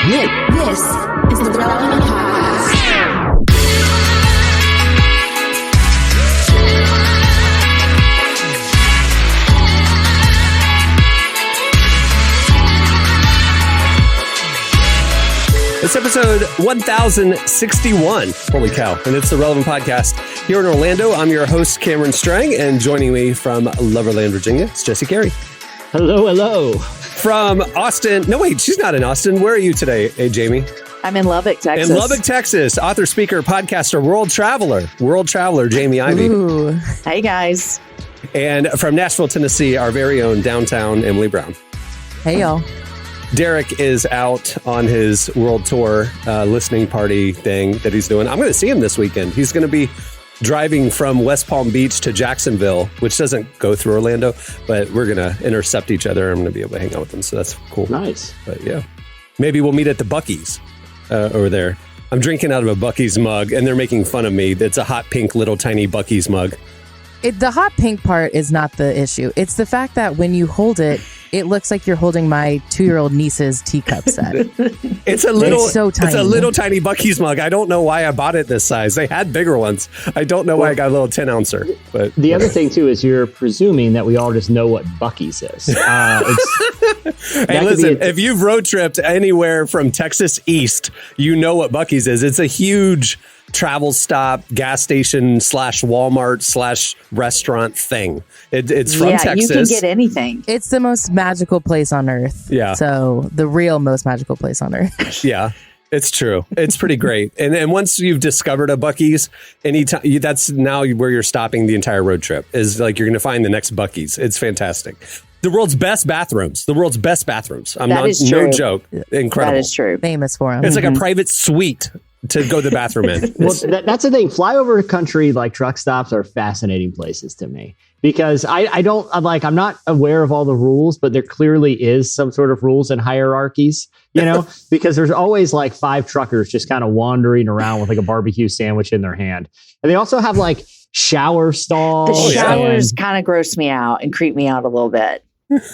This is the Relevant Podcast. It's episode 1061. Holy cow. And it's the Relevant Podcast here in Orlando. I'm your host, Cameron Strang, and joining me from Loverland, Virginia, it's Jesse Carey. Hello, hello. From Austin. No, wait, she's not in Austin. Where are you today, Jamie? I'm in Lubbock, Texas. In Lubbock, Texas. Author, speaker, podcaster, world traveler, Jamie Ivey. Ooh. Hey, guys. And from Nashville, Tennessee, our very own downtown Emily Brown. Hey, y'all. Derek is out on his world tour listening party thing that he's doing. I'm going to see him this weekend. He's going to be driving from West Palm Beach to Jacksonville, which doesn't go through Orlando, but we're going to intercept each other. I'm going to be able to hang out with him. So that's cool. Nice. But yeah, maybe we'll meet at the Buc-ee's over there. I'm drinking out of a Buc-ee's mug and they're making fun of me. It's a hot pink little tiny Buc-ee's mug. The hot pink part is not the issue. It's the fact that when you hold it, it looks like you're holding my 2-year-old niece's teacup set. It's a little, so tiny. It's a little tiny Buc-ee's mug. I don't know why I bought it this size. They had bigger ones. I don't know why I got a little 10-ouncer. But the other thing too is you're presuming that we all just know what Buc-ee's is. Hey, listen, if you've road tripped anywhere from Texas east, you know what Buc-ee's is. It's a huge travel stop, gas station / Walmart / restaurant thing. It's from Texas. You can get anything. It's the most magical place on earth. Yeah. So the real most magical place on earth. Yeah. It's true. It's pretty great. And once you've discovered a Buc-ee's, anytime that's now where you're stopping the entire road trip is like you're going to find the next Buc-ee's. It's fantastic. The world's best bathrooms. I'm that not, is true. no joke. Incredible. That is true. Famous for them. It's like a private suite to go to the bathroom in. Well, that's the thing. Flyover country, like truck stops, are fascinating places to me because I'm not aware of all the rules, but there clearly is some sort of rules and hierarchies, because there's always like 5 truckers just kind of wandering around with like a barbecue sandwich in their hand. And they also have like shower stalls. The showers kind of gross me out and creep me out a little bit.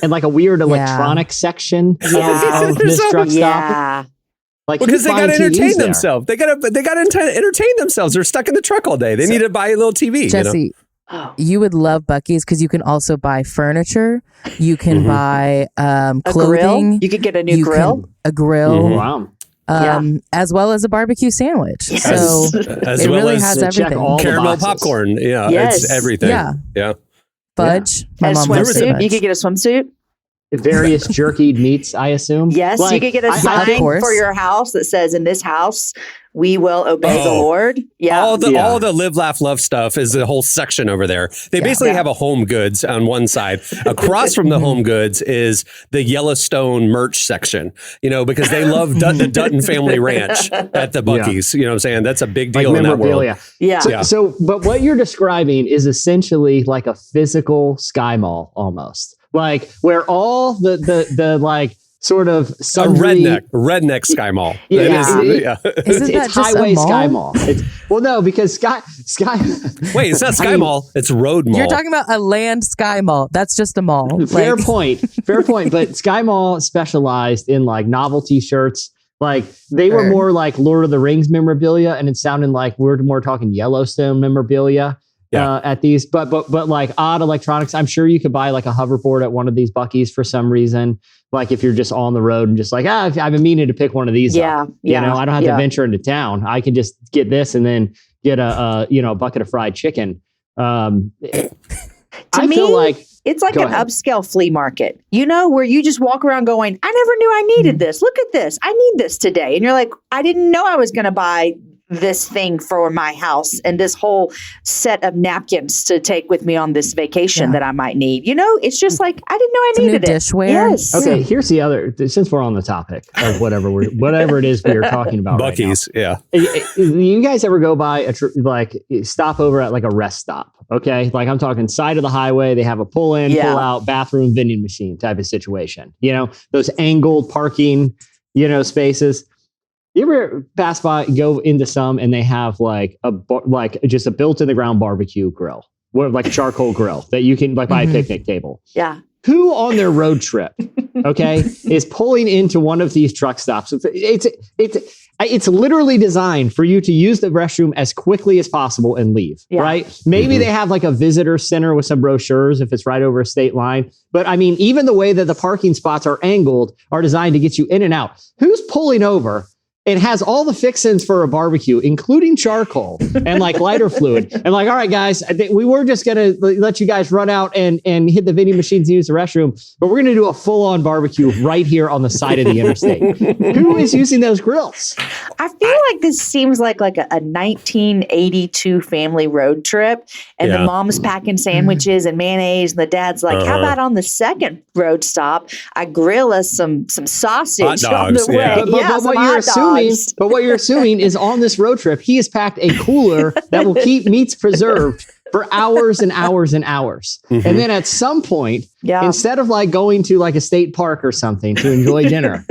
And like a weird electronic section of this truck stop. Yeah. Like, because they got to entertain themselves. They got to entertain themselves. They're stuck in the truck all day. They need to buy a little TV. Jesse, you would love Buc-ee's because you can also buy furniture. You can buy clothing. A grill. You could get a new grill. A grill. Wow. As well as a barbecue sandwich. Yes. So as it well really as has everything. Caramel popcorn. Yeah, Yes. it's everything. Yeah. Fudge. And a My mom loves swimsuit. fudge. You could get a swimsuit. Various jerkied meats, I assume. Yes, you could get a sign for your house that says, "In this house, we will obey the Lord." Yeah, all the live, laugh, love stuff is a whole section over there. They basically have a Home Goods on one side. Across from the Home Goods is the Yellowstone merch section. Because they love the Dutton family ranch at the Buc-ee's. You know what I'm saying? That's a big deal in that world. Yeah. So, but what you're describing is essentially like a physical Sky Mall almost. Like where all the like sort of redneck Sky Mall. It's Highway Sky Mall. No, because Sky. Wait, it's not Sky Mall. It's Road Mall. You're talking about a land Sky Mall. That's just a mall. Fair point. But Sky Mall specialized in like novelty shirts. Like they were more like Lord of the Rings memorabilia, and it sounded like we're more talking Yellowstone memorabilia. At these, but like odd electronics. I'm sure you could buy like a hoverboard at one of these Buc-ee's for some reason. Like if you're just on the road and just like, I've been meaning to pick one of these up. I don't have to venture into town. I can just get this and then get a bucket of fried chicken. I feel like it's like an upscale flea market, where you just walk around going, I never knew I needed this. Look at this. I need this today. And you're like, I didn't know I was going to buy this thing for my house and this whole set of napkins to take with me on this vacation that I might need. It's just like, I didn't know I needed it. Dishware. Yes. Okay, here's the other, since we're on the topic of whatever it is we are talking about Buc-ee's, right now. You guys ever go by stop over at like a rest stop? Okay, like I'm talking side of the highway. They have a pull in, pull out, bathroom vending machine type of situation. Those angled parking, spaces. You ever pass by, go into some, and they have like just a built in the ground barbecue grill, like a charcoal grill that you can like buy a picnic table. Yeah. Who on their road trip okay, is pulling into one of these truck stops. It's literally designed for you to use the restroom as quickly as possible and leave, right? Maybe they have like a visitor center with some brochures if it's right over a state line. But I mean, even the way that the parking spots are angled are designed to get you in and out. Who's pulling over? It has all the fixins for a barbecue, including charcoal and like lighter fluid. And like, all right, guys, I think we were just going to let you guys run out and hit the vending machines and use the restroom, but we're going to do a full-on barbecue right here on the side of the interstate. Who is using those grills? I feel like this seems like a 1982 family road trip, and the mom's packing sandwiches and mayonnaise, and the dad's like, how about on the second road stop, I grill us some sausage on the way. But what you're assuming is on this road trip, he has packed a cooler that will keep meats preserved for hours and hours and hours. And then at some point, instead of like going to like a state park or something to enjoy dinner,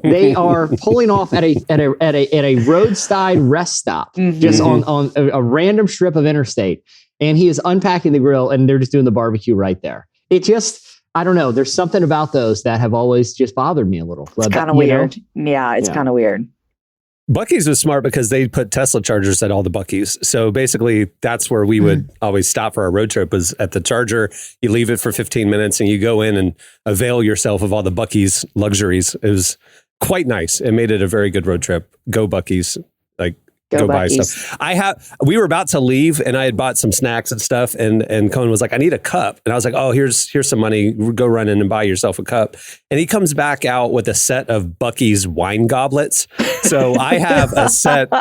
they are pulling off at a roadside rest stop, just on a random strip of interstate. And he is unpacking the grill and they're just doing the barbecue right there. It just, I don't know. There's something about those that have always just bothered me a little. It's kind of weird. Yeah, it's kind of weird. Buc-ee's was smart because they put Tesla chargers at all the Buc-ee's. So basically, that's where we would always stop for our road trip, was at the charger. You leave it for 15 minutes and you go in and avail yourself of all the Buc-ee's luxuries. It was quite nice. It made it a very good road trip. Go Buc-ee's. Like, go buy stuff. We were about to leave and I had bought some snacks and stuff, and Cohen was like, I need a cup. And I was like, oh, here's some money. Go run in and buy yourself a cup. And he comes back out with a set of Buc-ee's wine goblets. So I have a set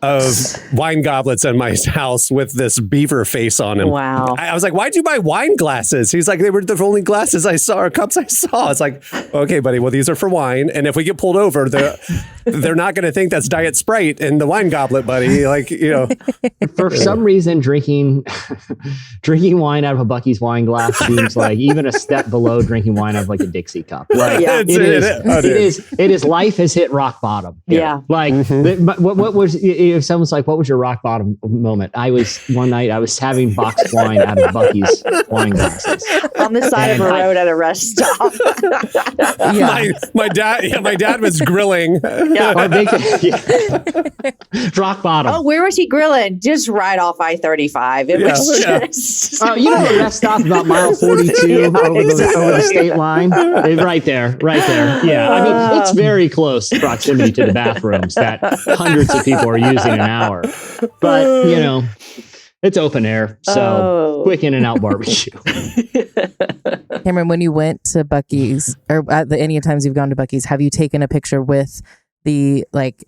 of wine goblets in my house with this beaver face on them. Wow. I was like, why'd you buy wine glasses? He's like, they were the only glasses I saw, or cups I saw. It's like, okay, buddy, well, these are for wine. And if we get pulled over, they're not going to think that's Diet Sprite in the wine goblet, buddy. Like, you know. For some reason, drinking wine out of a Buc-ee's wine glass seems like even a step below drinking wine out of like a Dixie cup. Like, it is life has hit rock bottom. Yeah. Like what was, if someone's like, what was your rock bottom moment? One night I was having boxed wine out of Buc-ee's wine glasses. On the side of a road at a rest stop. My dad was grilling. Rock bottom. Oh, where was he grilling? Just right off I-35. It was just... you know the rest stop about mile 42 over the state line? Right there. Yeah. I mean, it's very close proximity to the bathrooms that hundreds of people are using an hour. But, you know, it's open air. So quick in and out barbecue. Cameron, when you went to Buc-ee's, or any times you've gone to Buc-ee's, have you taken a picture with the like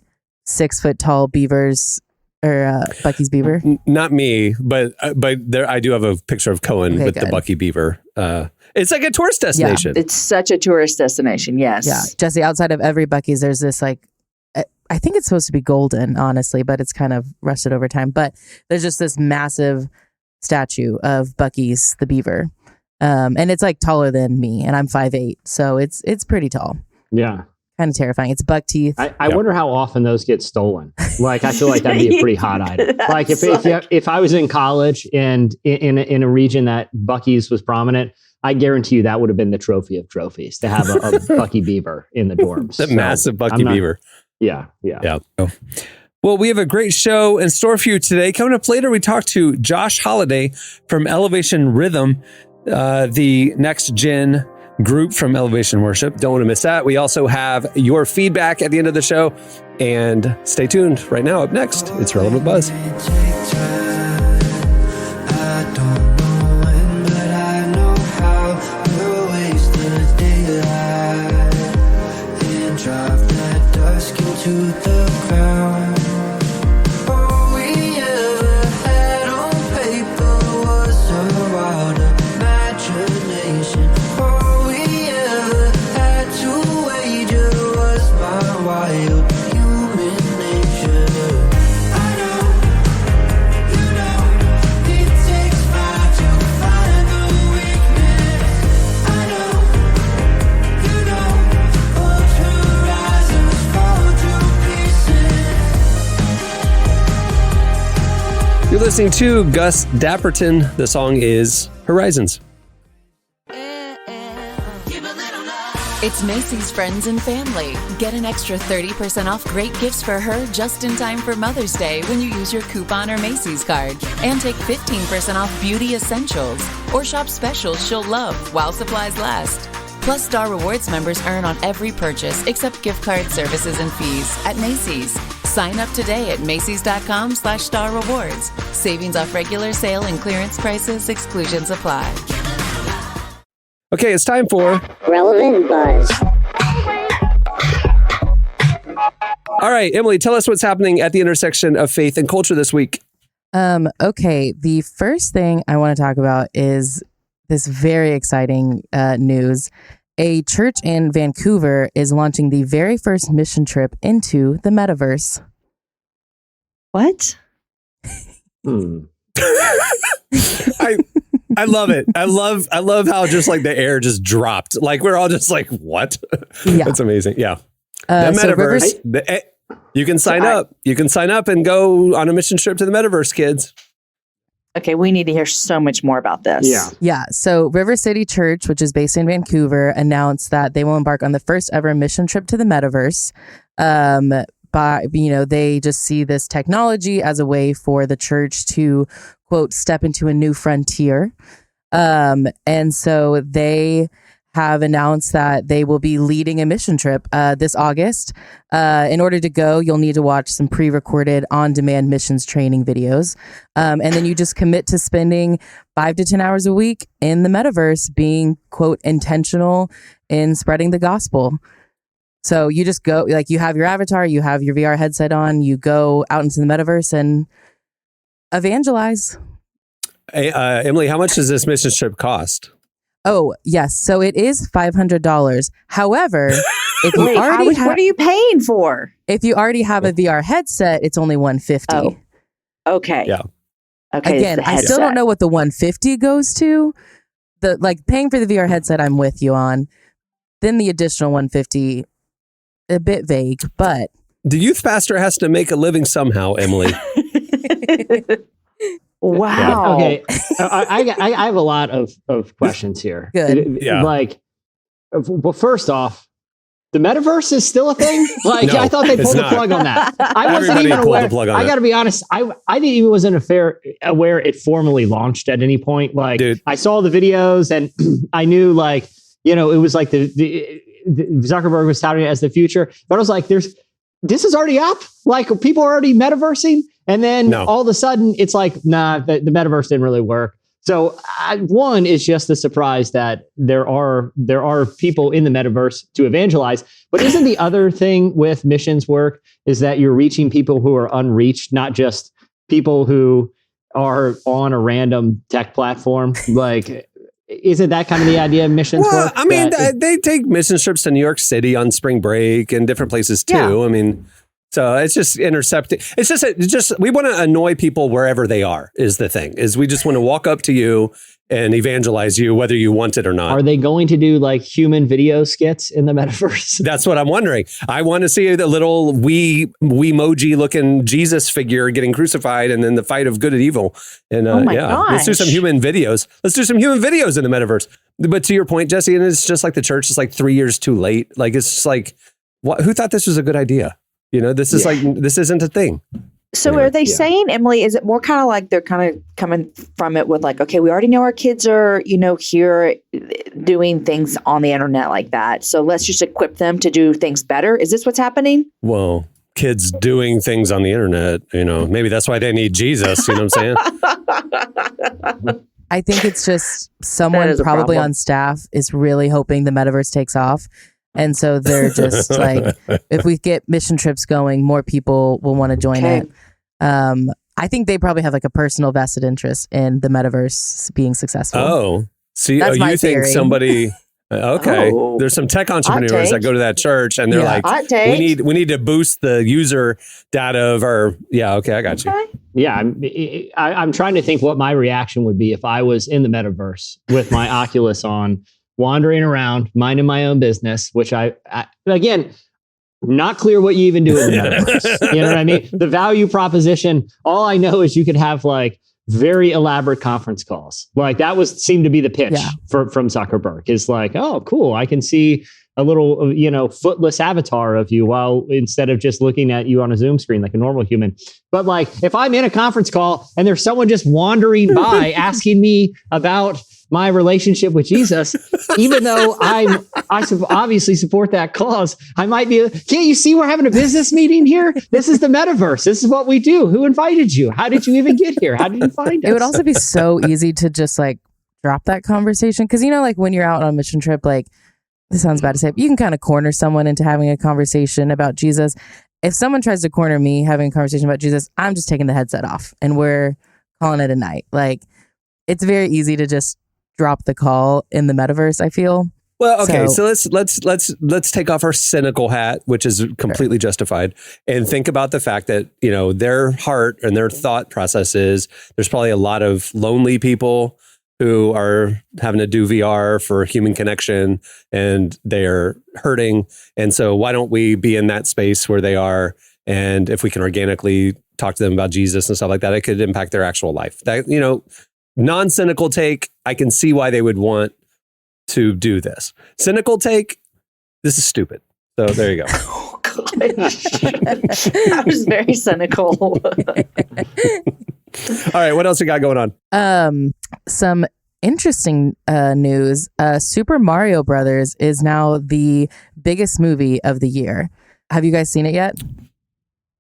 6 foot tall beavers or Buc-ee's beaver? Not me, but there I do have a picture of Cohen with the Buc-ee beaver. It's like a tourist destination. Yeah, it's such a tourist destination. Yes. Yeah. Jesse, outside of every Buc-ee's, there's this like, I think it's supposed to be golden, honestly, but it's kind of rusted over time. But there's just this massive statue of Buc-ee's, the beaver. And it's like taller than me, and I'm 5'8". So it's pretty tall. Yeah. Kind of terrifying. It's buck teeth. I wonder how often those get stolen. Like, I feel like that'd be a pretty hot item. Like if I was in college and in a region that Buc-ee's was prominent, I guarantee you that would have been the trophy of trophies to have a Buc-ee beaver in the dorms. The massive Buc-ee beaver. Yeah. Well, we have a great show in store for you today. Coming up later, we talk to Josh Holiday from Elevation Rhythm, the next gen group from Elevation Worship. Don't want to miss that. We also have your feedback at the end of the show. And stay tuned. Right now, up next, it's Relevant Buzz. To the ground. All we ever had on paper was a wild imagination. All we ever had to wager was my wild human nature. I know, you know, it takes fire to find the weakness. I know, you know, old horizons fall to You're listening to Gus Dapperton. The song is Horizons. It's Macy's Friends and Family. Get an extra 30% off great gifts for her just in time for Mother's Day when you use your coupon or Macy's card. And take 15% off beauty essentials or shop specials she'll love while supplies last. Plus, Star Rewards members earn on every purchase except gift card services and fees at Macy's. Sign up today at Macy's.com/Star Rewards. Savings off regular sale and clearance prices. Exclusions apply. Okay, it's time for Relevant Buzz. All right, Emily, tell us what's happening at the intersection of faith and culture this week. Okay, the first thing I want to talk about is this very exciting news. A church in Vancouver is launching the very first mission trip into the metaverse. What? I love it. I love how just like the air just dropped. Like we're all just like, what? Yeah. That's amazing. Yeah. So The Rivers- metaverse. You can sign up. You can sign up and go on a mission trip to the metaverse, kids. Okay, we need to hear so much more about this. Yeah. So River City Church, which is based in Vancouver, announced that they will embark on the first ever mission trip to the metaverse. They just see this technology as a way for the church to, quote, step into a new frontier. And so they have announced that they will be leading a mission trip this August. In order to go, you'll need to watch some pre-recorded on-demand missions training videos. And then you just commit to spending 5 to 10 hours a week in the metaverse being, quote, intentional in spreading the gospel. So you just go, like you have your avatar, you have your VR headset on, you go out into the metaverse and evangelize. Hey, Emily, how much does this mission trip cost? Oh, yes. So it is $500. However, if you What are you paying for? if you already have a VR headset, it's only $150. Oh, okay. Yeah. Okay. Again, I still don't know what the $150 goes to. The like paying for the VR headset, I'm with you on. Then the additional $150, a bit vague, but The youth pastor has to make a living somehow, Emily. Wow. Okay. I have a lot of questions here. Good. Yeah. Like, well, first off, the metaverse is still a thing. Like, No, I thought they it's pulled the not. plug on that. I wasn't Everybody even pulled aware. the plug on I it. got to be honest. I didn't even wasn't aware it formally launched at any point. Like, Dude. I saw the videos and I knew, like, it was like the Zuckerberg was touting it as the future. But I was like, this is already up. Like, people are already metaversing. And then No. all of a sudden, it's like, nah, the metaverse didn't really work. So one is just the surprise that there are people in the metaverse to evangelize. But isn't the other thing with missions work is that you're reaching people who are unreached, not just people who are on a random tech platform? Like, isn't that kind of the idea of missions Well, work? I mean, That- they take mission trips to New York City on spring break and different places too. Yeah. I mean, so it's just intercepting. It's just we want to annoy people wherever they are. Is the thing is we just want to walk up to you and evangelize you whether you want it or not. are they going to do like human video skits in the metaverse? That's what I'm wondering. I want to see the little wee emoji looking Jesus figure getting crucified and then the fight of good and evil. And Oh my let's do some gosh. human videos. Let's do some human videos in the metaverse. But to your point, Jesse, and it's just like the church is like 3 years too late. Like, it's just like, who thought this was a good idea? This is this isn't a thing. So Anyway, are they saying, Emily, is it more kind of like they're kind of coming from it with like, okay, we already know our kids are, here doing things on the internet like that. So let's just equip them to do things better. Is this what's happening? Well, kids doing things on the internet, maybe that's why they need Jesus. You know what I'm saying? I think it's just That someone is a probably problem. on staff is really hoping the metaverse takes off. And so they're just like, if we get mission trips going, more people will want to join Okay. it. I think they probably have like a personal vested interest in the metaverse being successful. Oh, see, That's my you think theory. somebody? Okay, Oh. there's some tech entrepreneurs that take. go to that church and they're Yeah. like, Hot take. we need to boost the user data of our. Yeah, okay, I got you. Okay. Yeah, I'm trying to think what my reaction would be if I was in the metaverse with my Oculus on, wandering around, minding my own business, which I again, not clear what you even do in the metaverse. You know what I mean? The value proposition, all I know is you could have like very elaborate conference calls. Like that seemed to be the pitch Yeah. from Zuckerberg is like, oh, cool. I can see little, footless avatar of you while instead of just looking at you on a Zoom screen like a normal human. But like if I'm in a conference call and there's someone just wandering by asking me about my relationship with Jesus, even though I obviously support that cause, I might be, can't you see we're having a business meeting here? This is the metaverse. This is what we do. Who invited you? How did you even get here? How did you find us? It would also be so easy to just like drop that conversation. Cause like when you're out on a mission trip, like this sounds bad to say, but you can kind of corner someone into having a conversation about Jesus. If someone tries to corner me having a conversation about Jesus, I'm just taking the headset off and we're calling it a night. Like it's very easy to just drop the call in the metaverse, I feel. Well, okay, so let's take off our cynical hat, which is completely justified, and think about the fact that, their heart and their thought process is there's probably a lot of lonely people who are having to do VR for human connection and they're hurting. And so why don't we be in that space where they are? And if we can organically talk to them about Jesus and stuff like that, it could impact their actual life. That, non-cynical take, I can see why they would want to do this. Cynical take, this is stupid. So there you go. Oh, gosh. I was very cynical. All right, what else we got going on? Some interesting news. Super Mario Brothers is now the biggest movie of the year. Have you guys seen it yet?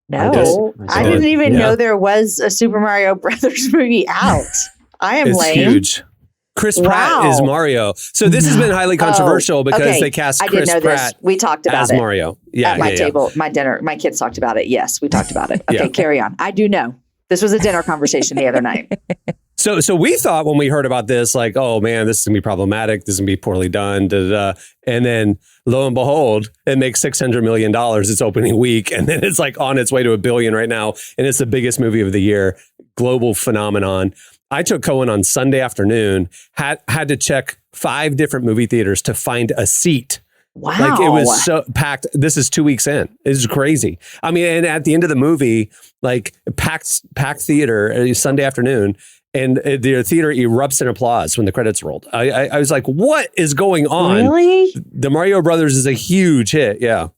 No, I didn't even know there was a Super Mario Brothers movie out. I am lame. It's huge. Chris Pratt is Mario. So this has been highly controversial because they cast Chris Pratt we talked about as it Mario. At my table, my dinner. My kids talked about it. Yes, we talked about it. Okay, carry on. I do know. This was a dinner conversation the other night. So we thought when we heard about this, like, oh man, this is gonna be problematic. This is gonna be poorly done. Da, da, da. And then lo and behold, it makes $600 million its opening week. And then it's like on its way to $1 billion right now. And it's the biggest movie of the year, global phenomenon. I took Cohen on Sunday afternoon, had to check 5 different movie theaters to find a seat. Wow. Like it was so packed. This is 2 weeks in. It's crazy. I mean, and at the end of the movie, like packed theater Sunday afternoon, and the theater erupts in applause when the credits rolled. I was like, what is going on? Really? The Mario Brothers is a huge hit. Yeah.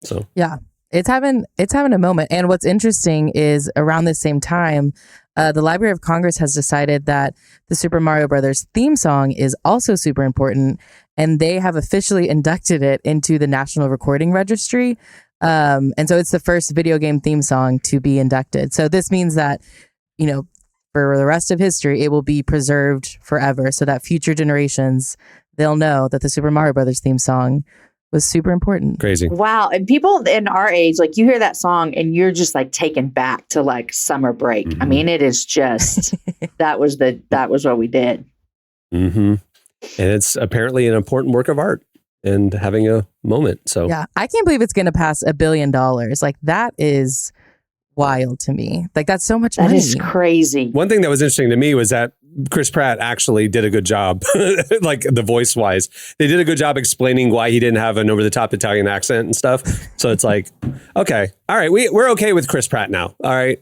So yeah, it's having a moment. And what's interesting is around the same time, the Library of Congress has decided that the Super Mario Brothers theme song is also super important, and they have officially inducted it into the National Recording Registry. And so it's the first video game theme song to be inducted. So this means that, for the rest of history, it will be preserved forever so that future generations, they'll know that the Super Mario Brothers theme song was super important. Crazy. Wow. And people in our age, like you hear that song and you're just like taken back to like summer break. Mm-hmm. I mean, it is just, that was what we did. Mm-hmm. And it's apparently an important work of art and having a moment. So yeah, I can't believe it's going to pass $1 billion. Like that is wild to me. Like that's so much money. That is crazy. One thing that was interesting to me was that Chris Pratt actually did a good job, like the voice wise. They did a good job explaining why he didn't have an over the top Italian accent and stuff. So it's like, okay, all right, we're okay with Chris Pratt now. All right.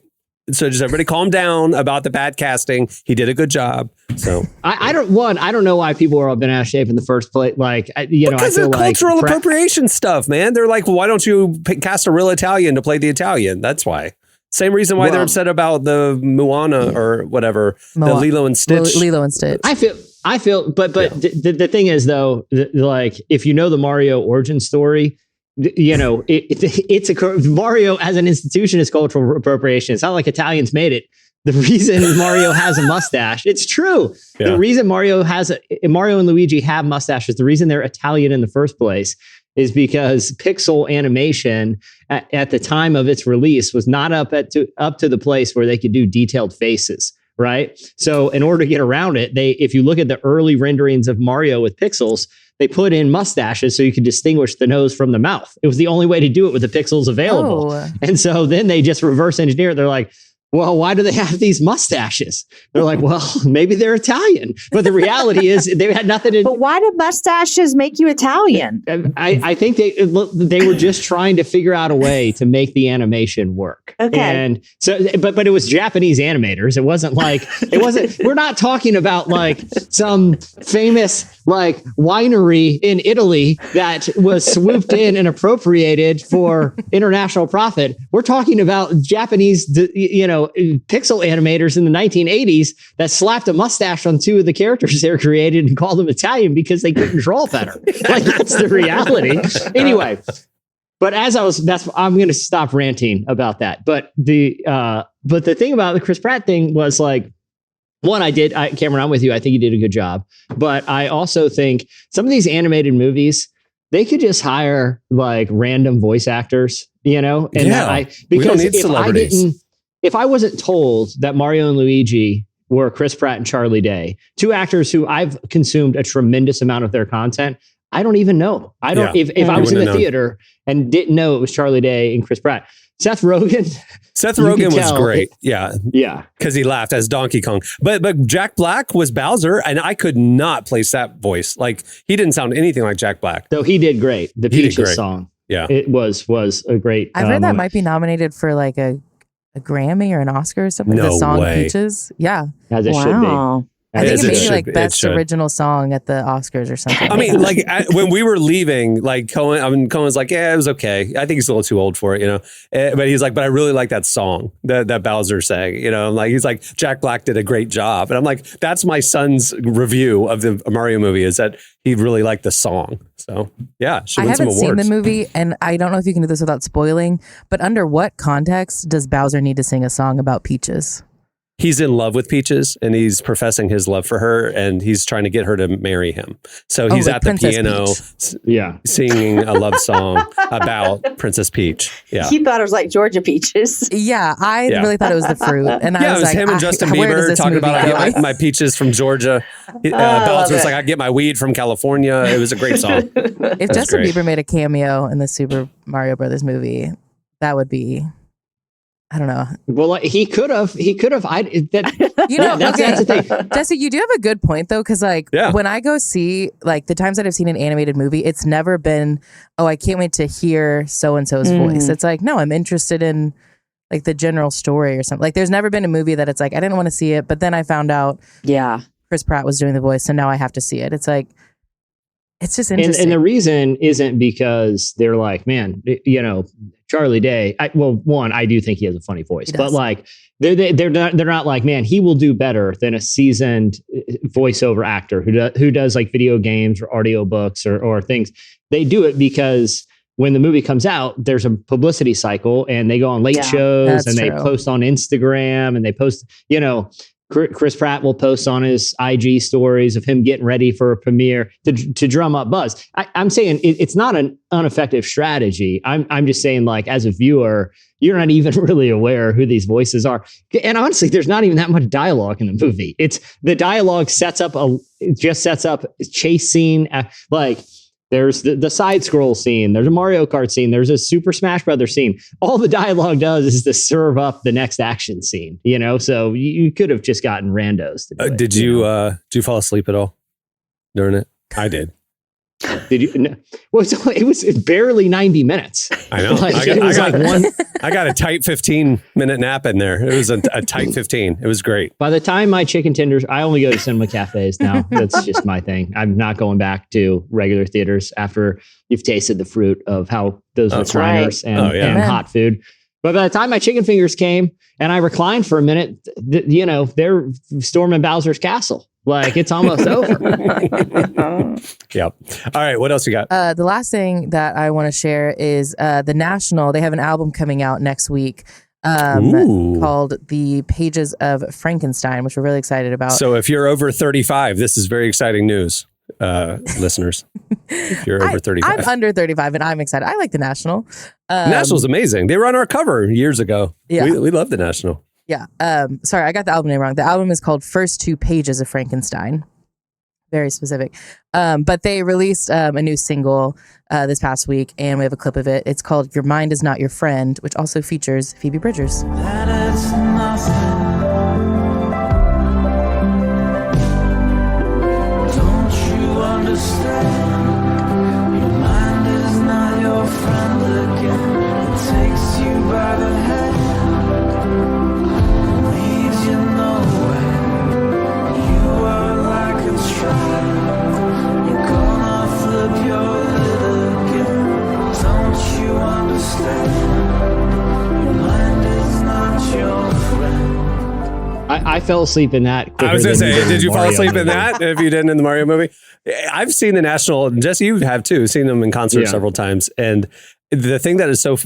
So just everybody calm down about the bad casting. He did a good job. So I don't know why people are been out of shape in the first place. Like, because I feel of cultural appropriation stuff, man. They're like, well, why don't you cast a real Italian to play the Italian? That's why. Same reason why they're upset about the Moana or whatever, the Lilo and Stitch. Lilo and Stitch. I feel, but the thing is though, like if you know the Mario origin story, it's Mario as an institution is cultural appropriation. It's not like Italians made it. The reason Mario has a mustache, it's true. Yeah. The reason Mario and Luigi have mustaches, the reason they're Italian in the first place is because pixel animation at the time of its release was not up to the place where they could do detailed faces, right? So in order to get around it, if you look at the early renderings of Mario with pixels, they put in mustaches so you could distinguish the nose from the mouth. It was the only way to do it with the pixels available. Oh. And so then they just reverse engineer it. They're like, well, why do they have these mustaches? They're like, well, maybe they're Italian. But the reality is they had nothing to do. But why do mustaches make you Italian? I think they were just trying to figure out a way to make the animation work. Okay. And so, but it was Japanese animators. It wasn't, we're not talking about like some famous like winery in Italy that was swooped in and appropriated for international profit. We're talking about Japanese, pixel animators in the 1980s that slapped a mustache on two of the characters they were created and called them Italian because they couldn't draw better. Like, that's the reality. Anyway, but I'm going to stop ranting about that. But the thing about the Chris Pratt thing was like, one, Cameron, I'm with you. I think he did a good job. But I also think some of these animated movies, they could just hire like random voice actors, and because if I wasn't told that Mario and Luigi were Chris Pratt and Charlie Day, two actors who I've consumed a tremendous amount of their content, I don't even know. If I was in the theater and didn't know it was Charlie Day and Chris Pratt. Seth Rogen was great. Yeah. Because he laughed as Donkey Kong. But Jack Black was Bowser, and I could not place that voice. Like, he didn't sound anything like Jack Black. So he did great. The Peaches song. Yeah. It was a great I've heard that might be nominated for like a Grammy or an Oscar or something. No the song way. Peaches. Yeah. As it should be. I think it maybe like it best should. original song at the Oscars or something. I mean, like when we were leaving, like Cohen's like, yeah, it was okay. I think he's a little too old for it, But he's like, but I really like that song that Bowser sang, he's like, Jack Black did a great job. And I'm like, that's my son's review of the Mario movie, is that he really liked the song. So yeah, I haven't seen the movie, and I don't know if you can do this without spoiling, but under what context does Bowser need to sing a song about peaches? He's in love with Peaches, and he's professing his love for her, and he's trying to get her to marry him. So he's like at the Princess piano, singing a love song about Princess Peach. Yeah, He thought it was like Georgia Peaches. Yeah, I really thought it was the fruit. And I was it was like, him and Justin Bieber talking about I get my peaches from Georgia. Bowser was like, I get my weed from California. It was a great song. If Justin Bieber made a cameo in the Super Mario Brothers movie, that would be... I don't know. Well, he could have. That's the thing. Jesse, you do have a good point though, because when I go see the times that I've seen an animated movie, it's never been, oh, I can't wait to hear so and so's voice. It's like, no, I'm interested in like the general story or something. Like, there's never been a movie that it's like I didn't want to see it, but then I found out, Chris Pratt was doing the voice, so now I have to see it. It's like, it's just interesting. And the reason isn't because they're like, man, Charlie Day. I do think he has a funny voice, but like they're not like, man, he will do better than a seasoned voiceover actor who does like video games or audiobooks or things. They do it because when the movie comes out, there's a publicity cycle, and they go on late shows and they post on Instagram, and they post, Chris Pratt will post on his IG stories of him getting ready for a premiere to drum up buzz. I'm saying it's not an ineffective strategy. I'm just saying, like, as a viewer, you're not even really aware who these voices are. And honestly, there's not even that much dialogue in the movie. It's the dialogue sets up a chase scene. There's the side scroll scene. There's a Mario Kart scene. There's a Super Smash Brothers scene. All the dialogue does is to serve up the next action scene, So you could have just gotten randos to do it. Did you fall asleep at all during it? I did. Did you? No. Well, it was barely 90 minutes. I know. I got a tight 15-minute nap in there. It was a tight 15. It was great. By the time my chicken tenders, I only go to cinema cafes now. That's just my thing. I'm not going back to regular theaters after you've tasted the fruit of how those recliners and hot food. But by the time my chicken fingers came and I reclined for a minute, they're storming Bowser's castle. Like, it's almost over. Yep. All right. What else you got? The last thing that I want to share is The National. They have an album coming out next week called The Pages of Frankenstein, which we're really excited about. So if you're over 35, this is very exciting news, listeners. If you're over 35. I'm under 35 and I'm excited. I like The National. National's amazing. They were on our cover years ago. Yeah. We love The National. Yeah. Sorry, I got the album name wrong. The album is called First Two Pages of Frankenstein. Very specific. But they released a new single this past week, and we have a clip of it. It's called Your Mind Is Not Your Friend, which also features Phoebe Bridgers. That it's enough Don't you understand? Your mind is not your friend again. It takes you by the hand, leaves you nowhere. You are like a trap. You're gonna flip your lid again. Don't you understand? Your mind is not your friend. I fell asleep in that. I was quicker going to than say, did did you fall Mario asleep in movie. that if you didn't in the Mario movie? I've seen the National, Jesse, you have too, seen them in concert Yeah. several times. And the thing that is so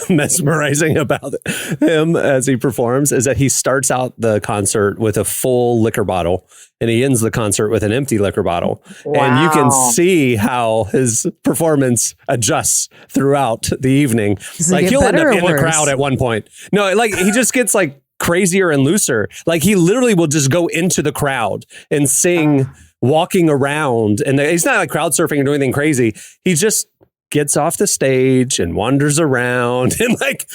mesmerizing about him as he performs is that he starts out the concert with a full liquor bottle and he ends the concert with an empty liquor bottle. And you can Wow. see how his performance adjusts throughout the evening. Does it Like get he'll end better up or in the worse? crowd at one point. No, like he just gets like crazier and looser. Like he literally will just go into the crowd and sing walking around. And he's not like crowd surfing or doing anything crazy. He just gets off the stage and wanders around and like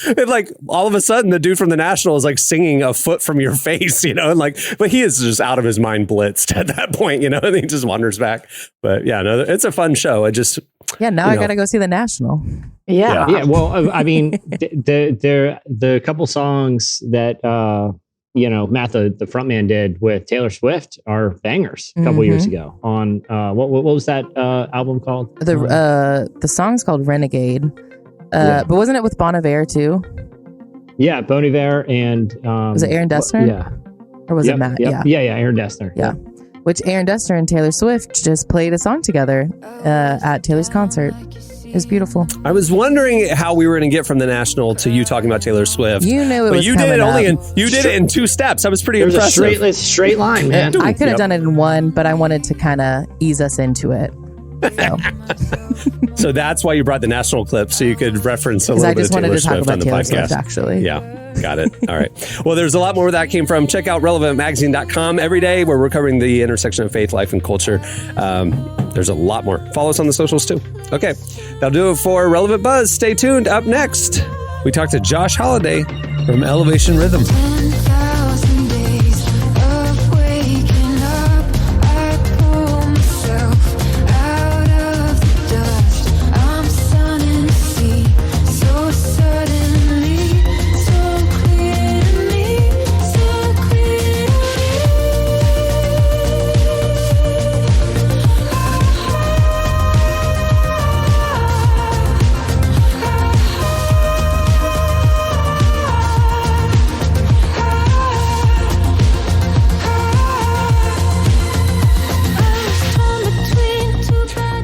all of a sudden the dude from the National is like singing a foot from your face, you know, and like, but he is just out of his mind blitzed at that point, you know, and he just wanders back. But yeah, no, it's a fun show. I just, Yeah, now you I know. got to go see the National. Yeah. Yeah, well, I mean, the couple songs that Matt, the frontman, did with Taylor Swift are bangers. A couple years ago on what was that album called? The song's called Renegade, but wasn't it with Bon Iver too? Yeah, Bon Iver and Was it Aaron Dessner? Yeah, Or was it Matt? Yeah, Aaron Dessner. Yeah. Which Aaron Dessner and Taylor Swift just played a song together at Taylor's concert. It was beautiful. I was wondering how we were going to get from the National to you talking about Taylor Swift. You knew it but was you did it coming up. you did it in 2 steps. That was pretty There's impressive. a straight line, man. I could have Yep. done it in one, but I wanted to kind of ease us into it. So, So that's why you brought the National clip, so you could reference a because little I bit just of wanted Taylor to talk Swift on about the Taylor podcast. Swift, actually. Yeah, got it. All right. Well, there's a lot more where that came from. Check out relevantmagazine.com every day where we're covering the intersection of faith, life, and culture. There's a lot more. Follow us on the socials too. Okay, that'll do it for Relevant Buzz. Stay tuned. Up next, we talk to Josh Holiday from Elevation Rhythm. 10,000 days of waking up, I pull myself out of the dust. I'm starting to see so suddenly, so clear to me, so clear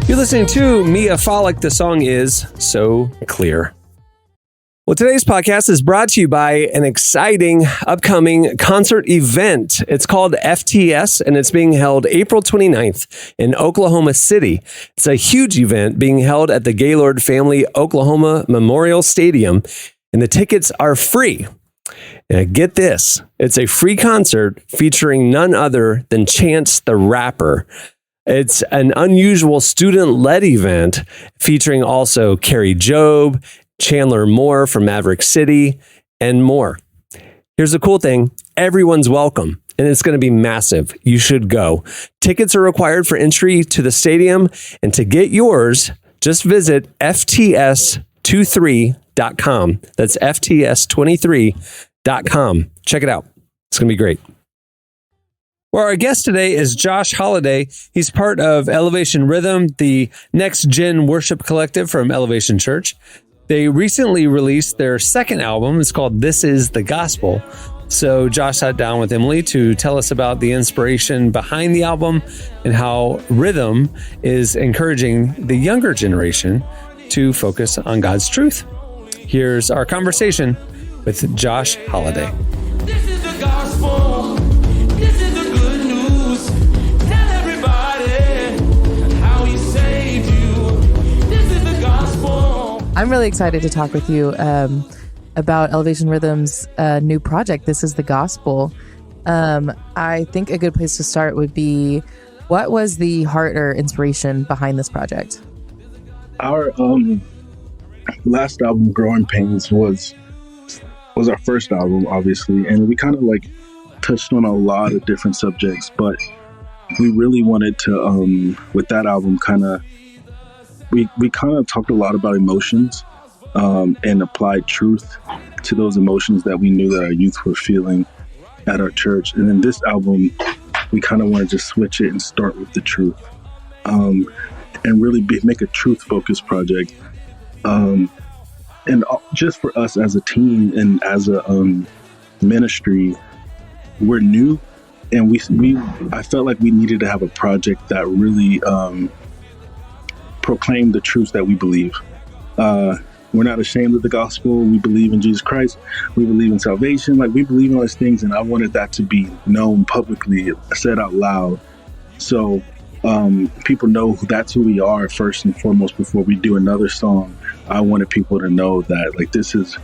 You're listening to Mia Follick. The song is So Clear. Well, today's podcast is brought to you by an exciting upcoming concert event. It's called FTS, and it's being held April 29th in Oklahoma City. It's a huge event being held at the Gaylord Family Oklahoma Memorial Stadium, and the tickets are free. And get this, it's a free concert featuring none other than Chance the Rapper. It's an unusual student-led event featuring also Carrie Job, Chandler Moore from Maverick City, and more. Here's the cool thing. Everyone's welcome, and it's going to be massive. You should go. Tickets are required for entry to the stadium, and to get yours, just visit FTS23.com. That's FTS23.com. Check it out. It's going to be great. Well, our guest today is Josh Holiday. He's part of Elevation Rhythm, the next gen worship collective from Elevation Church. They recently released their second album. It's called This Is the Gospel. So Josh sat down with Emily to tell us about the inspiration behind the album and how rhythm is encouraging the younger generation to focus on God's truth. Here's our conversation with Josh Holiday. This is the gospel. This is the good news. Tell everybody how he saved you. This is the gospel. I'm really excited to talk with you about Elevation Rhythm's new project, This Is the Gospel. I think a good place to start would be, what was the heart or inspiration behind this project? Our last album, Growing Pains, was was our first album, obviously, and we kind of like touched on a lot of different subjects, but we really wanted to, with that album, we kind of talked a lot about emotions and applied truth to those emotions that we knew that our youth were feeling at our church. And then this album, we kind of wanted to switch it and start with the truth, and really make a truth-focused project. And just for us as a team and as a ministry, we're new, and I felt like we needed to have a project that really proclaimed the truths that we believe. We're not ashamed of the gospel. We believe in Jesus Christ. We believe in salvation. Like, we believe in all these things, and I wanted that to be known publicly, said out loud, so people know that's who we are first and foremost before we do another song. I wanted people to know that, like, this is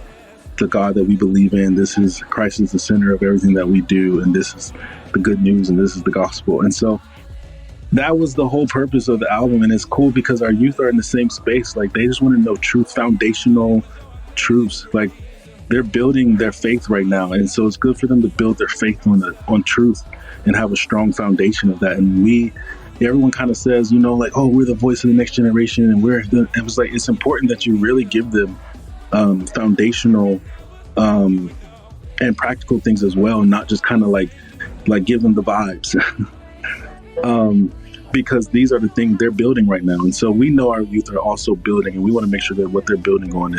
the God that we believe in. This is Christ is the center of everything that we do, and this is the good news, and this is the gospel. And so that was the whole purpose of the album. And it's cool because our youth are in the same space. Like, they just want to know truth, foundational truths. Like, they're building their faith right now, and so it's good for them to build their faith on truth and have a strong foundation of that. And everyone kind of says, like, oh, we're the voice of the next generation, and it was like, it's important that you really give them foundational and practical things as well, not just kind of like give them the vibes. Because these are the things they're building right now. And so we know our youth are also building, and we want to make sure that what they're building on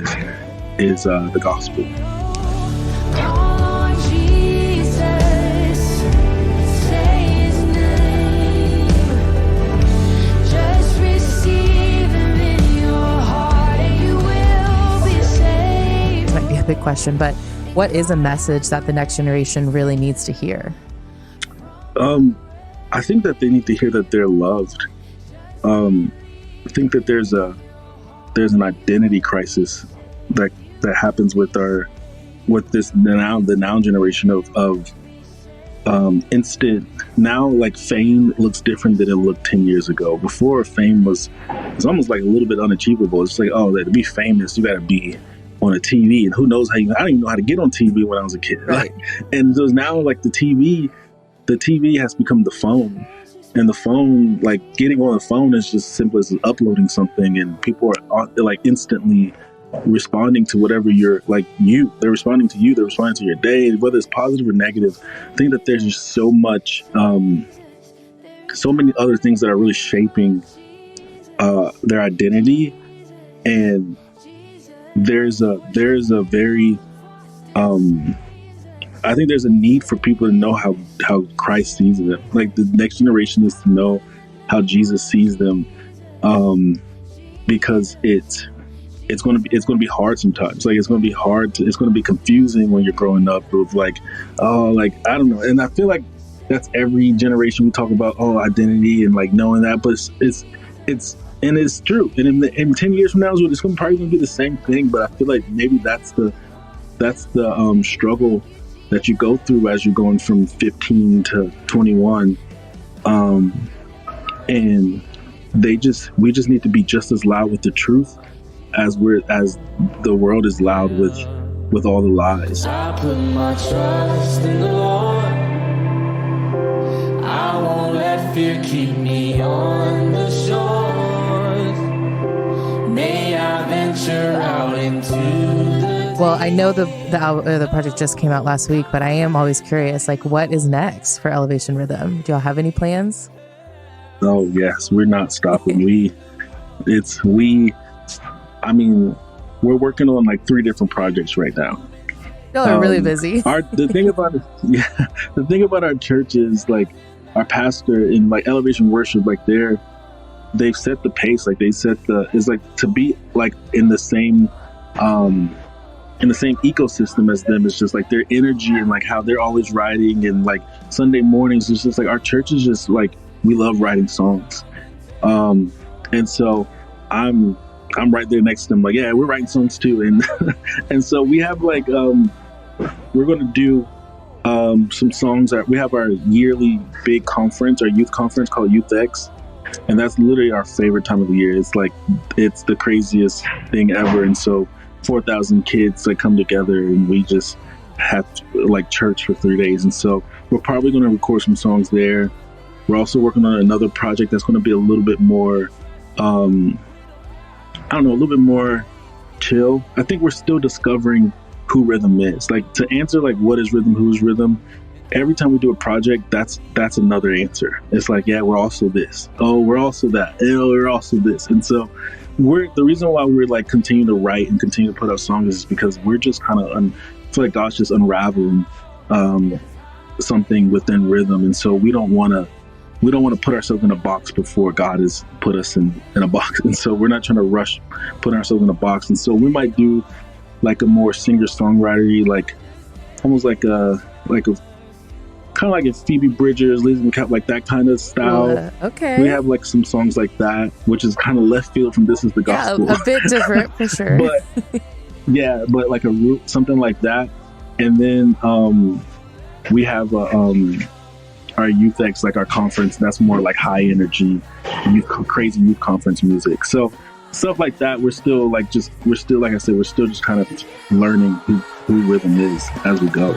is the gospel. Big question, but what is a message that the next generation really needs to hear? I think that they need to hear that they're loved. I think that there's an identity crisis that happens with the now generation of instant. Now, like, fame looks different than it looked 10 years ago. Before, fame was almost like a little bit unachievable. It's like, oh, to be famous, you got to be on a TV, and who knows I didn't even know how to get on TV when I was a kid. Right. And so now, like, the TV has become the phone, and the phone, like, getting on the phone is just simple as uploading something, and people are like instantly responding to whatever they're responding to you, they're responding to your day, whether it's positive or negative. I think that there's just so much, so many other things that are really shaping their identity, and there's a very I think there's a need for people to know how Christ sees them. Like, the next generation needs to know how Jesus sees them, because it's going to be hard sometimes. Like, it's going to be hard. It's going to be confusing when you're growing up with, like, oh, like, I don't know. And I feel like that's every generation. We talk about, oh, identity and, like, knowing that, but it's true. And in 10 years from now, it's probably going to be the same thing. But I feel like maybe that's the struggle that you go through as you're going from 15 to 21. And we just need to be just as loud with the truth as the world is loud with all the lies. I put my trust in the Lord. I won't let fear keep me on the shores. May I venture out into the Well, I know the project just came out last week, but I am always curious, like, what is next for Elevation Rhythm? Do y'all have any plans? Oh yes, we're not stopping. We're working on like 3 different projects right now. Y'all are really busy. The thing about our church is, like, our pastor in, like, Elevation Worship, like, they've set the pace. Like, it's like to be, like, in the same ecosystem as them. It's just like their energy and, like, how they're always writing, and, like, Sunday mornings, it's just like our church is just like, we love writing songs. And so I'm right there next to them, like, yeah, we're writing songs too. And and so we have, like, we're going to do some songs. We have our yearly big conference, our youth conference called Youth X. And that's literally our favorite time of the year. It's like, it's the craziest thing ever. And so 4,000 kids that come together, and we just have like church for 3 days. And so we're probably going to record some songs there. We're also working on another project that's going to be a little bit more, a little bit more chill. I think we're still discovering who rhythm is. Like, to answer like what is rhythm, who's rhythm, every time we do a project, that's another answer. It's like, yeah, we're also this. Oh, we're also that. Oh, we're also this. And so the reason why we're like continue to write and continue to put out songs is because we're just kind of I feel like God's just unraveling something within rhythm. And so we don't want to put ourselves in a box before God has put us in a box. And so we're not trying to rush putting ourselves in a box. And so we might do like a more singer-songwriter, like almost like a kind of like a Phoebe Bridgers, Lizzie McCall, like that kind of style. Okay. We have like some songs like that, which is kind of left field from This Is the Gospel. Yeah, a bit different for sure. but like a root, something like that. And then we have our Youth X, like our conference, that's more like high energy, crazy youth conference music. So stuff like that, we're still like I said, we're still just kind of learning who rhythm is as we go.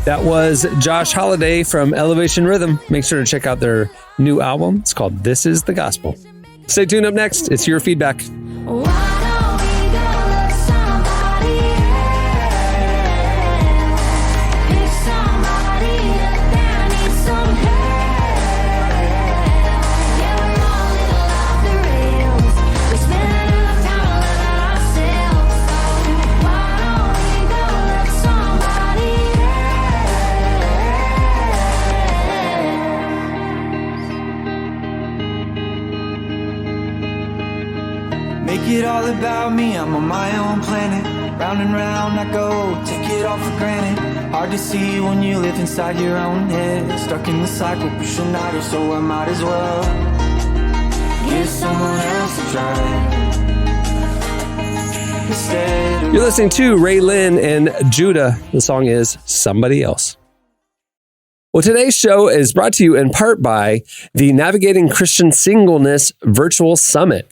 That was Josh Holiday from Elevation Rhythm. Make sure to check out their new album. It's called This Is the Gospel. Stay tuned. Up next, it's your feedback. Make it all about me, I'm on my own planet. Round and round I go, take it all for granted. Hard to see when you live inside your own head. Stuck in the cycle, pushing harder, so I might as well give someone else a try. Instead, You're listening to Ray Lynn and Judah. The song is Somebody Else. Well, today's show is brought to you in part by the Navigating Christian Singleness Virtual Summit.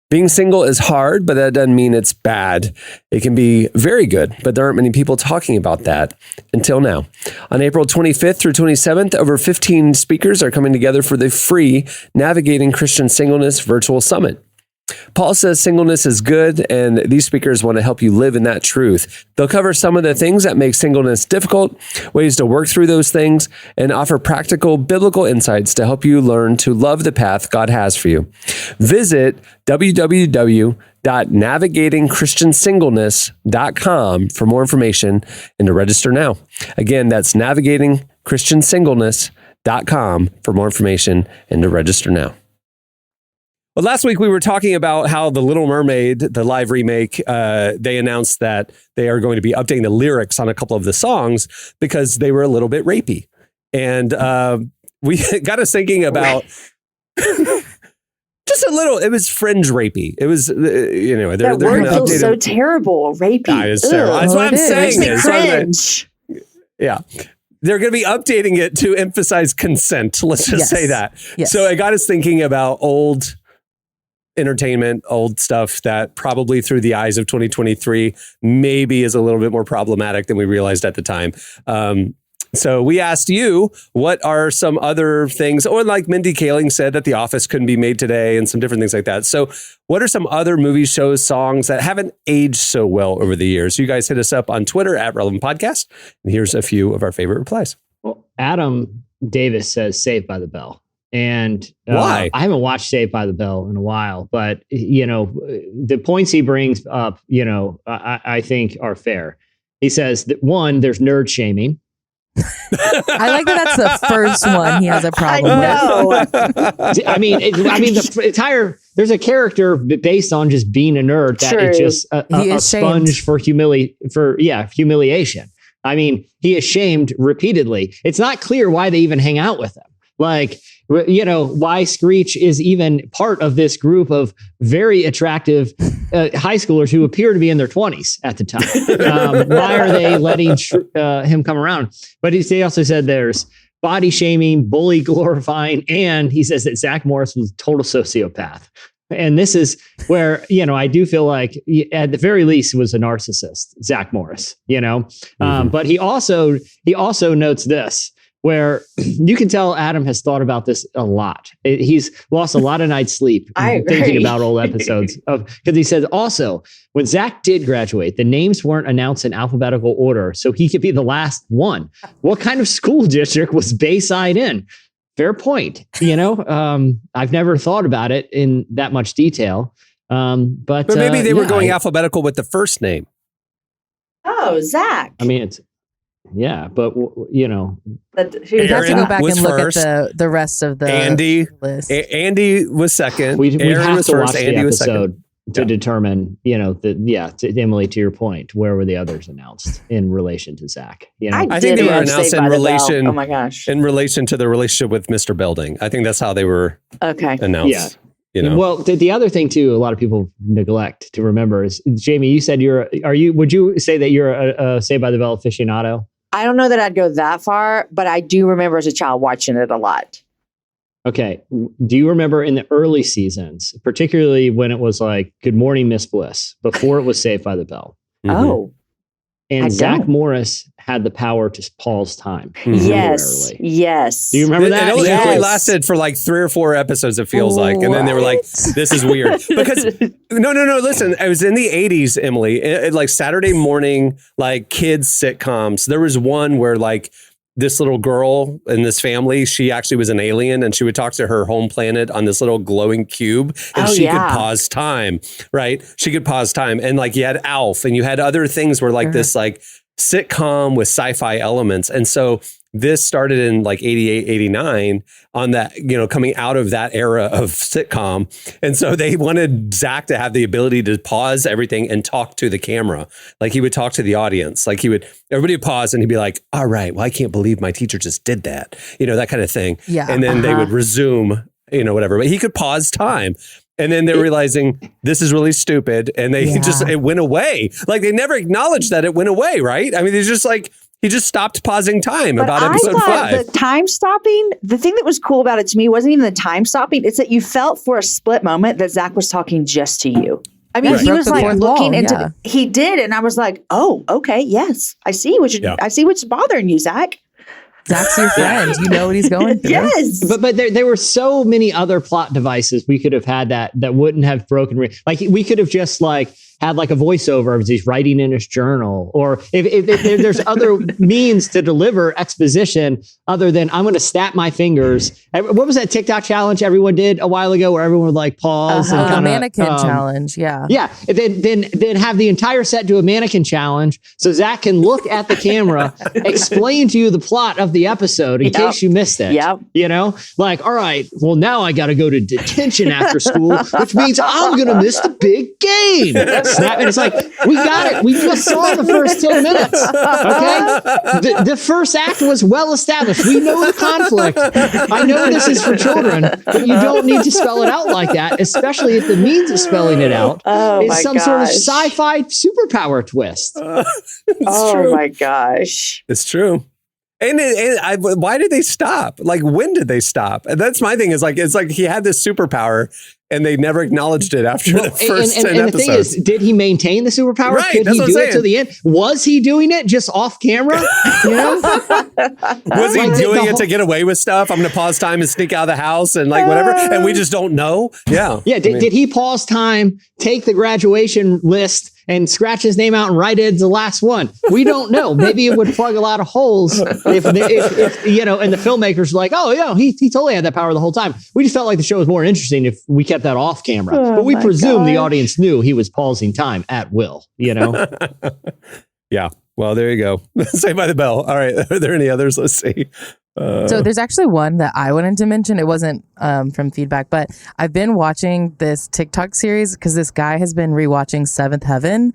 Being single is hard, but that doesn't mean it's bad. It can be very good, but there aren't many people talking about that until now. On April 25th through 27th, over 15 speakers are coming together for the free Navigating Christian Singleness Virtual Summit. Paul says singleness is good, and these speakers want to help you live in that truth. They'll cover some of the things that make singleness difficult, ways to work through those things, and offer practical biblical insights to help you learn to love the path God has for you. Visit www.navigatingchristiansingleness.com for more information and to register now. Again, that's navigatingchristiansingleness.com for more information and to register now. Well, last week we were talking about how The Little Mermaid, the live remake, they announced that they are going to be updating the lyrics on a couple of the songs because they were a little bit rapey. And we got us thinking about just a little, it was fringe rapey. It was, anyway, they're going to update so terrible, rapey. It's terrible. That's what I'm saying. Makes me cringe. Yeah. They're going to be updating it to emphasize consent. Let's just say that. Yes. So it got us thinking about old entertainment, old stuff that probably through the eyes of 2023 maybe is a little bit more problematic than we realized at the time. So we asked you, what are some other things, or like Mindy Kaling said that The Office couldn't be made today and some different things like that. So what are some other movies, shows, songs that haven't aged so well over the years? You guys hit us up on Twitter at Relevant Podcast. And here's a few of our favorite replies. Well, Adam Davis says Saved by the Bell. And why? I haven't watched Saved by the Bell in a while, but the points he brings up, I think are fair. He says that one, there's nerd shaming. I like that that's the first one he has a problem with. I mean, the entire, there's a character based on just being a nerd that is just a sponge for humiliation. I mean, he is shamed repeatedly. It's not clear why they even hang out with him. Like, why Screech is even part of this group of very attractive high schoolers who appear to be in their 20s at the time. Why are they letting him come around? But he also said there's body shaming, bully glorifying, and he says that Zach Morris was a total sociopath. And this is where, I do feel like at the very least was a narcissist, Zach Morris, but he also notes this, where you can tell Adam has thought about this a lot. He's lost a lot of nights sleep thinking about old episodes because he says also when Zach did graduate, the names weren't announced in alphabetical order, so he could be the last one. What kind of school district was Bayside in? Fair point. I've never thought about it in that much detail. But maybe they were going alphabetical with the first name. Oh, Zach. I mean, but You'd have to go back and look first. at the rest of the Andy list. Andy was second. We'd Aaron have was to first. watch Andy the was second. episode to determine, Emily, to your point, where were the others announced in relation to Zach? I think they were announced in relation. Oh my gosh! In relation to the relationship with Mr. Belding, I think that's how they were announced. Yeah. Well, the other thing too, a lot of people neglect to remember is, Jamie, you said would you say that you're a Saved by the Bell aficionado? I don't know that I'd go that far, but I do remember as a child watching it a lot. Okay. Do you remember in the early seasons, particularly when it was like Good Morning, Miss Bliss, before it was Saved by the Bell? Mm-hmm. Oh. And Zach Morris had the power to pause time. Yes. Yes. Do you remember that? It only lasted for like 3 or 4 episodes, it feels like. And then they were like, this is weird. Because, no, listen, it was in the 80s, Emily, like Saturday morning, like kids sitcoms. There was one where like this little girl in this family, she actually was an alien and she would talk to her home planet on this little glowing cube and she could pause time, right? She could pause time. And like you had Alf and you had other things where like this like sitcom with sci-fi elements. And so this started in like 88, 89 on that, coming out of that era of sitcom. And so they wanted Zach to have the ability to pause everything and talk to the camera. Like he would talk to the audience. Like everybody would pause and he'd be like, all right, well, I can't believe my teacher just did that. That kind of thing. Yeah. And then they would resume, whatever, but he could pause time. And then they're realizing this is really stupid. And they it went away. Like they never acknowledged that it went away. Right. I mean, it's just like, he just stopped pausing time about episode 5. The time stopping, the thing that was cool about it to me wasn't even the time stopping. It's that you felt for a split moment that Zach was talking just to you. I mean, he was like looking into, he did. And I was like, oh, okay. Yes. I see I see what's bothering you, Zach. Zach's your friend. You know what he's going through. Yes. But there were so many other plot devices we could have had that wouldn't have broken. Like we could have just like had like a voiceover of he's writing in his journal, or if there's other means to deliver exposition other than I'm going to snap my fingers. What was that TikTok challenge everyone did a while ago where everyone would like pause and the mannequin challenge? Yeah. Yeah. Then have the entire set do a mannequin challenge so Zach can look at the camera, explain to you the plot of the episode in case you missed it. Yep. Like, all right, well, now I got to go to detention after school, which means I'm going to miss the big game. Snap, and it's like, we got it. We just saw the first 10 minutes. Okay. The first act was well established. We know the conflict. I know this is for children, but you don't need to spell it out like that, especially if the means of spelling it out is some sort of sci-fi superpower twist. Oh my gosh. It's true. And why did they stop? Like, when did they stop? And that's my thing. It's like he had this superpower, and they never acknowledged it after the first 10 episodes. The thing is, did he maintain the superpower? Right, Could he do it to the end? Was he doing it just off camera? Was he doing it to get away with stuff? I'm going to pause time and sneak out of the house and like whatever. And we just don't know. Yeah. Yeah. Did he pause time, take the graduation list, and scratch his name out and write it as the last one? We don't know. Maybe it would plug a lot of holes if and the filmmakers were like, oh yeah, he totally had that power the whole time. We just felt like the show was more interesting if we kept that off camera. But we presume the audience knew he was pausing time at will, Yeah. Well, there you go. Saved by the Bell. All right. Are there any others? Let's see. So there's actually one that I wanted to mention. It wasn't from feedback, but I've been watching this TikTok series because this guy has been rewatching Seventh Heaven,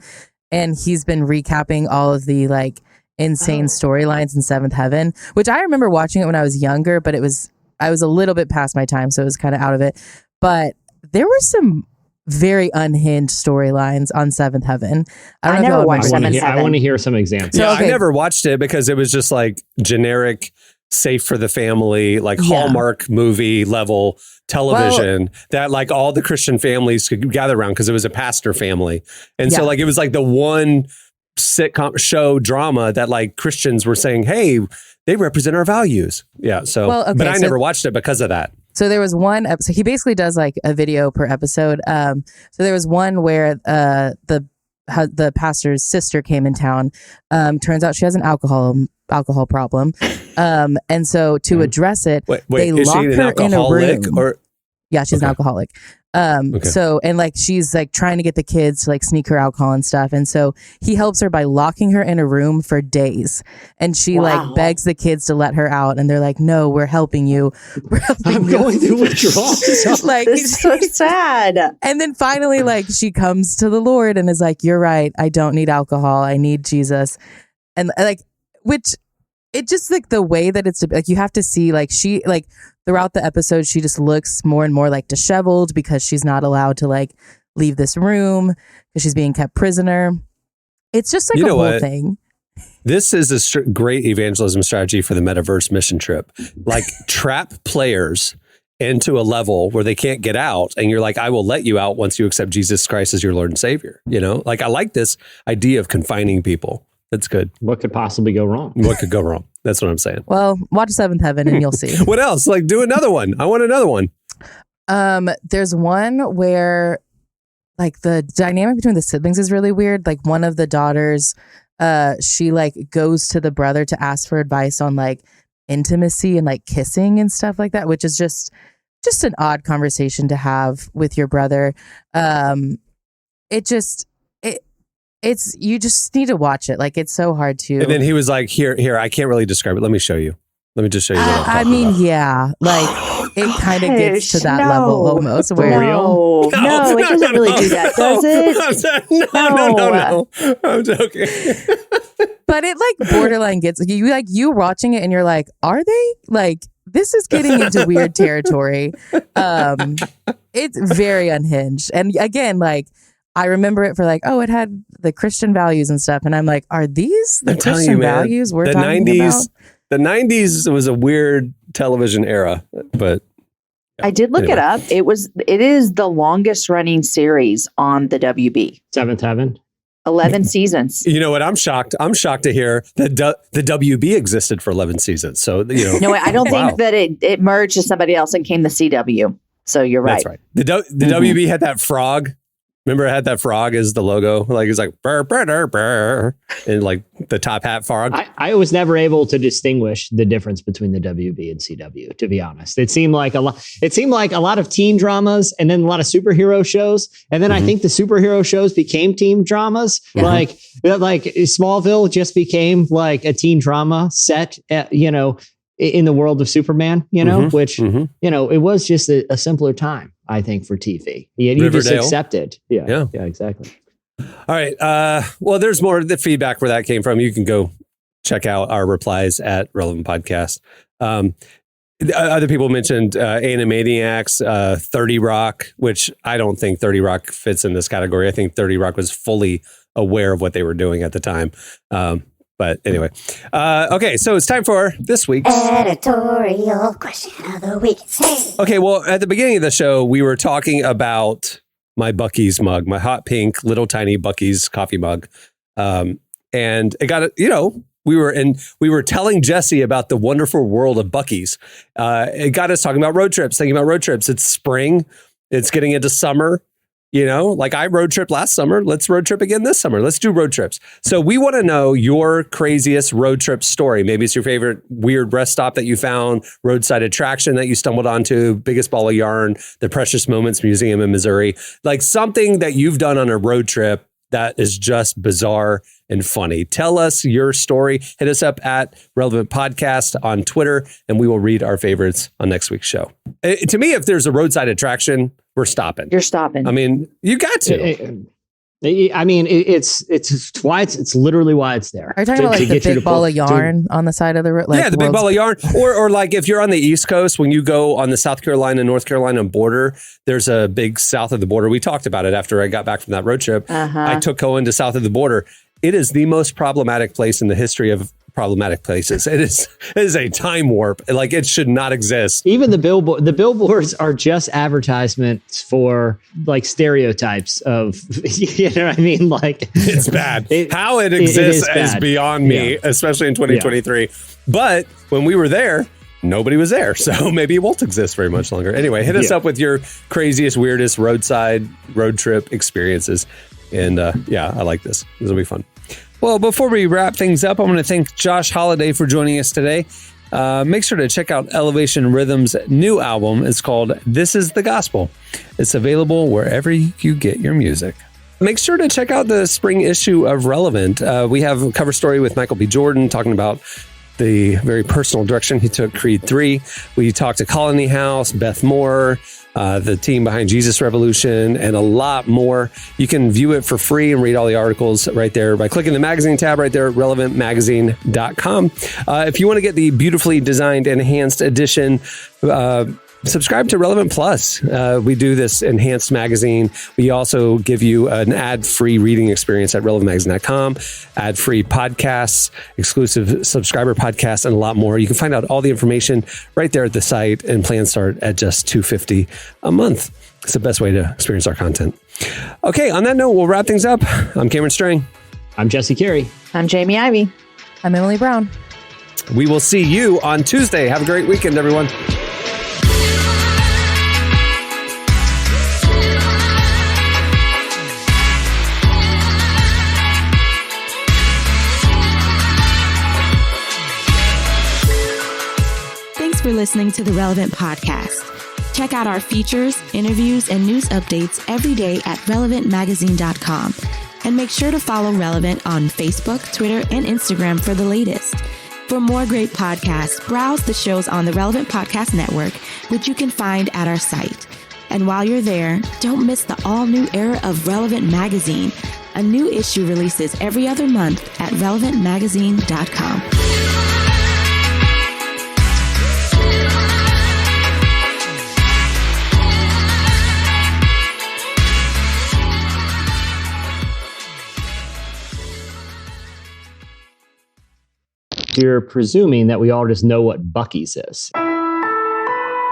and he's been recapping all of the like insane storylines in Seventh Heaven, which I remember watching it when I was younger, but I was a little bit past my time, so it was kind of out of it. But there were some very unhinged storylines on Seventh Heaven. I don't know if never y'all watched remember Seventh these. I want to hear some examples. So, Yeah, okay. I never watched it because it was just like generic, safe for the family, like Yeah. Hallmark movie level television that like all the Christian families could gather around because it was a pastor family. And so Yeah. like it was like the one sitcom show drama that like Christians were saying, hey, they represent our values. Yeah. So, Well, okay, but I so- never watched it because of that. So there was one episode, he basically does like a video per episode. So there was one where the pastor's sister came in town. Turns out she has an alcohol problem. And so to address it, Wait, they is lock she an her in a alcoholic room. or Yeah, she's an Okay. alcoholic. Okay. So, and like, she's like trying to get the kids to like sneak her alcohol and stuff. And so he helps her by locking her in a room for days. And she Wow. like begs the kids to let her out. And they're like, no, we're helping you. We're helping I'm you. going through withdrawals. Like, This is so sad. and then finally, like, she comes to the Lord and is like, you're right. I don't need alcohol. I need Jesus. And like, which it just like the way that it's like, you have to see like she like throughout the episode, she just looks more and more like disheveled because she's not allowed to like leave this room because she's being kept prisoner. It's just like You a know whole what? thing. This is a great evangelism strategy for the metaverse mission trip. Like trap players into a level where they can't get out. And you're like, I will let you out once you accept Jesus Christ as your Lord and Savior. You know, like I like this idea of confining people. That's good. What could possibly go wrong? What could go wrong? That's what I'm saying. Well, watch Seventh Heaven and you'll see. What else? Like do another one. I want another one. There's one where like the dynamic between the siblings is really weird. Like one of the daughters, she like goes to the brother to ask for advice on like intimacy and like kissing and stuff like that, which is just an odd conversation to have with your brother. It's you just need to watch it. Like it's so hard to. And then he was like, here, I can't really describe it. Let me show you. Let me just show you what I'm I talking mean, about. yeah, like it kind of gets to that level almost. Where No, no, it doesn't really do that, does it? No. I'm joking. But it like borderline gets you watching it and you're like, are they like this is getting into weird territory? It's very unhinged. And again, like I remember it for like, oh, it had the Christian values and stuff. And I'm like, are these the I'm telling Christian you, man, values we're the talking 90s, about? The 90s was a weird television era, but I did look it up. It is the longest running series on the WB. Seventh Heaven. 11 seasons. you know what? I'm shocked. I'm shocked to hear that the WB existed for 11 seasons. So, you know, No, I don't Wow. think that it merged with somebody else and came the CW. So you're right. That's right. The WB had that frog. Remember, it had that frog as the logo. Like it's like burr, burr, burr, burr, and like the top hat frog. I was never able to distinguish the difference between the WB and CW, to be honest. It seemed like a lot of teen dramas and then a lot of superhero shows. And then I think the superhero shows became teen dramas. Like Smallville just became like a teen drama set at, in the world of Superman, which, it was just a simpler time, I think, for TV. You just Riverdale. accepted. Yeah, exactly. All right. Well, there's more of the feedback where that came from. You can go check out our replies at Relevant Podcast. Other people mentioned Animaniacs, 30 Rock, which I don't think 30 Rock fits in this category. I think 30 Rock was fully aware of what they were doing at the time. But anyway, okay, so it's time for this week's Editorial question of the week. Hey. Okay, well, at the beginning of the show, we were talking about my Buc-ee's mug, my hot pink, little tiny Buc-ee's coffee mug. And it got, we were telling Jesse about the wonderful world of Buc-ee's. It got us talking about road trips, thinking about road trips. It's spring. It's getting into summer. Like I road trip last summer. Let's road trip again this summer. Let's do road trips. So we want to know your craziest road trip story. Maybe it's your favorite weird rest stop that you found, roadside attraction that you stumbled onto, biggest ball of yarn, the Precious Moments Museum in Missouri, like something that you've done on a road trip that is just bizarre and funny. Tell us your story. Hit us up at Relevant Podcast on Twitter, and we will read our favorites on next week's show. To me, if there's a roadside attraction, we're stopping. You're stopping. I mean, you got to. I mean, it's why it's literally why it's there. Are you talking about like the big ball of yarn on the side of the road? Like yeah, the big ball of yarn. Or like if you're on the East Coast, when you go on the South Carolina, North Carolina border, there's a big south of the border. We talked about it after I got back from that road trip. I took Cohen to south of the border. It is the most problematic place in the history of problematic places. It is a time warp. Like it should not exist. Even the billboards are just advertisements for like stereotypes of, you know what I mean? Like it's bad. How it exists is beyond me, especially in 2023. Yeah. But when we were there, nobody was there. So maybe it won't exist very much longer. Anyway, hit us up with your craziest, weirdest roadside road trip experiences. And I like this. This will be fun. Well, before we wrap things up, I want to thank Josh Holiday for joining us today. Make sure to check out Elevation Rhythm's new album. It's called This Is the Gospel. It's available wherever you get your music. Make sure to check out the spring issue of Relevant. We have a cover story with Michael B. Jordan talking about the very personal direction he took Creed 3. We talked to Colony House, Beth Moore, the team behind Jesus Revolution, and a lot more. You can view it for free and read all the articles right there by clicking the magazine tab right there at relevantmagazine.com. If you want to get the beautifully designed enhanced edition, subscribe to Relevant Plus. We do this enhanced magazine. We also give you an ad-free reading experience at relevantmagazine.com, ad-free podcasts, exclusive subscriber podcasts, and a lot more. You can find out all the information right there at the site, and plans start at just $250 a month. It's the best way to experience our content. Okay, on that note, we'll wrap things up. I'm Cameron Strang. I'm Jesse Carey. I'm Jamie Ivey. I'm Emily Brown. We will see you on Tuesday. Have a great weekend, everyone. For listening to the Relevant Podcast. Check out our features, interviews, and news updates every day at relevantmagazine.com. And make sure to follow Relevant on Facebook, Twitter, and Instagram for the latest. For more great podcasts, browse the shows on the Relevant Podcast Network, which you can find at our site. And while you're there, don't miss the all-new era of Relevant Magazine. A new issue releases every other month at relevantmagazine.com. You're presuming that we all just know what Buc-ee's is.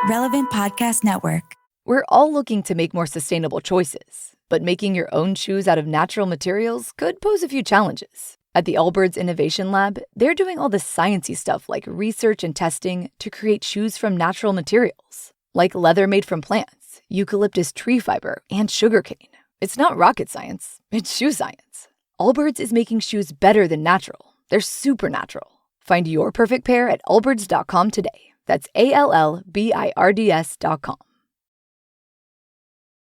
Relevant Podcast Network. We're all looking to make more sustainable choices, but making your own shoes out of natural materials could pose a few challenges. At the Allbirds Innovation Lab, they're doing all the sciencey stuff like research and testing to create shoes from natural materials, like leather made from plants, eucalyptus tree fiber, and sugarcane. It's not rocket science, it's shoe science. Allbirds is making shoes better than natural. They're supernatural. Find your perfect pair at allbirds.com today. That's ALLBIRDS.com.